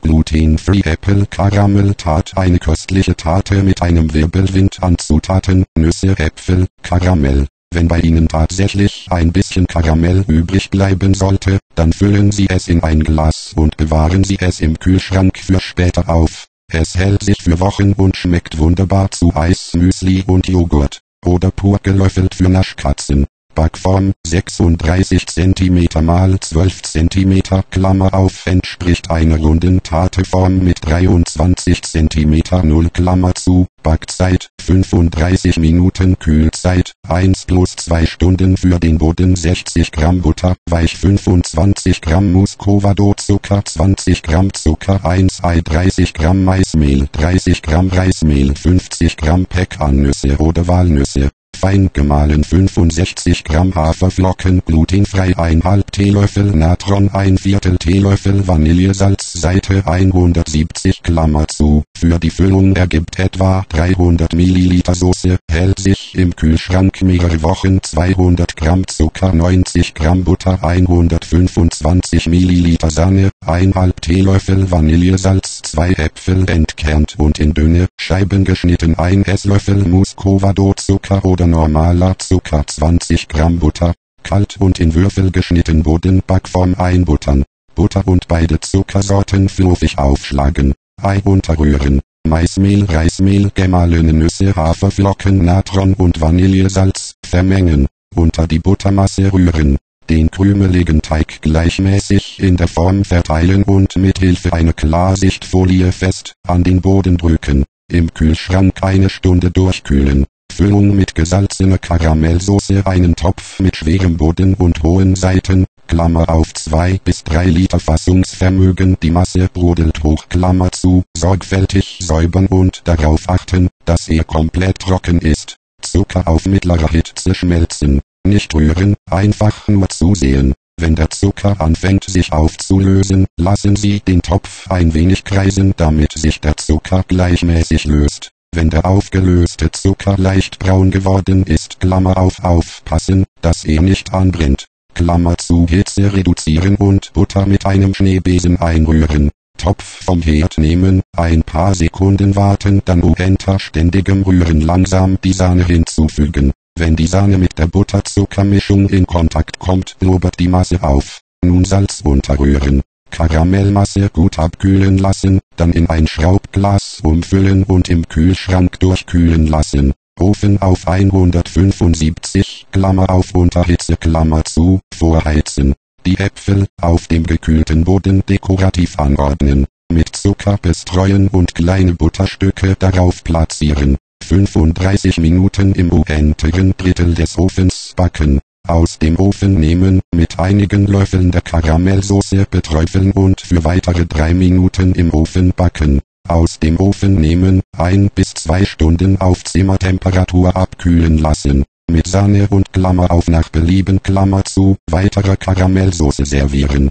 Gluten-Free Apple Caramel Tart. Eine köstliche Tarte mit einem Wirbelwind an Zutaten, Nüsse, Äpfel, Karamell. Wenn bei Ihnen tatsächlich ein bisschen Karamell übrig bleiben sollte, dann füllen Sie es in ein Glas und bewahren Sie es im Kühlschrank für später auf. Es hält sich für Wochen und schmeckt wunderbar zu Eis, Müsli und Joghurt. Oder pur gelöffelt für Naschkatzen. Backform 36 cm x 12 cm Klammer auf entspricht einer runden Tateform mit 23 cm 0 Klammer zu. Backzeit 35 Minuten. Kühlzeit 1+2 Stunden. Für den Boden 60 Gramm Butter, weich 25 Gramm Muscovado Zucker, 20 Gramm Zucker, 1 Ei, 30 Gramm Maismehl, 30 Gramm Reismehl, 50 Gramm Pekannüsse oder Walnüsse. Fein gemahlen 65 Gramm Haferflocken, glutenfrei 1/2 Teelöffel Natron, 1/4 Teelöffel Vanillesalz, Seite 170 Klammer zu. Für die Füllung ergibt etwa 300 Milliliter Soße, hält sich im Kühlschrank mehrere Wochen. 200 Gramm Zucker, 90 Gramm Butter, 125 Milliliter Sahne, 1/2 Teelöffel Vanillesalz, 2 Äpfel entkernt und in dünne Scheiben geschnitten, 1 Esslöffel Muscovado Zucker oder normaler Zucker, 20 Gramm Butter, kalt und in Würfel geschnitten. Bodenbackform einbuttern. Butter und beide Zuckersorten fluffig aufschlagen. Ei unterrühren. Maismehl, Reismehl, gemahlene Nüsse, Haferflocken, Natron und Vanillesalz vermengen. Unter die Buttermasse rühren. Den krümeligen Teig gleichmäßig in der Form verteilen und mit Hilfe einer Klarsichtfolie fest an den Boden drücken. Im Kühlschrank eine Stunde durchkühlen. Füllung mit gesalzener Karamellsoße. Einen Topf mit schwerem Boden und hohen Seiten, Klammer auf 2 bis 3 Liter Fassungsvermögen. Die Masse brodelt hoch, Klammer zu. Sorgfältig säubern und darauf achten, dass er komplett trocken ist. Zucker auf mittlerer Hitze schmelzen. Nicht rühren, einfach nur zusehen. Wenn der Zucker anfängt sich aufzulösen, lassen Sie den Topf ein wenig kreisen, damit sich der Zucker gleichmäßig löst. Wenn der aufgelöste Zucker leicht braun geworden ist, Klammer auf, aufpassen, dass er nicht anbrennt. Klammer zu, Hitze reduzieren und Butter mit einem Schneebesen einrühren. Topf vom Herd nehmen, ein paar Sekunden warten, dann unter ständigem Rühren langsam die Sahne hinzufügen. Wenn die Sahne mit der Butter-Zucker-Mischung in Kontakt kommt, blubbert die Masse auf. Nun Salz unterrühren. Karamellmasse gut abkühlen lassen, dann in ein Schraubglas umfüllen und im Kühlschrank durchkühlen lassen. Ofen auf 175, Klammer auf, Unterhitze, Klammer zu, vorheizen. Die Äpfel auf dem gekühlten Boden dekorativ anordnen. Mit Zucker bestreuen und kleine Butterstücke darauf platzieren. 35 Minuten im unteren Drittel des Ofens backen. Aus dem Ofen nehmen, mit einigen Löffeln der Karamellsoße beträufeln und für weitere 3 Minuten im Ofen backen. Aus dem Ofen nehmen, 1 bis 2 Stunden auf Zimmertemperatur abkühlen lassen. Mit Sahne und Klammer auf nach Belieben, Klammer zu, weitere Karamellsoße servieren.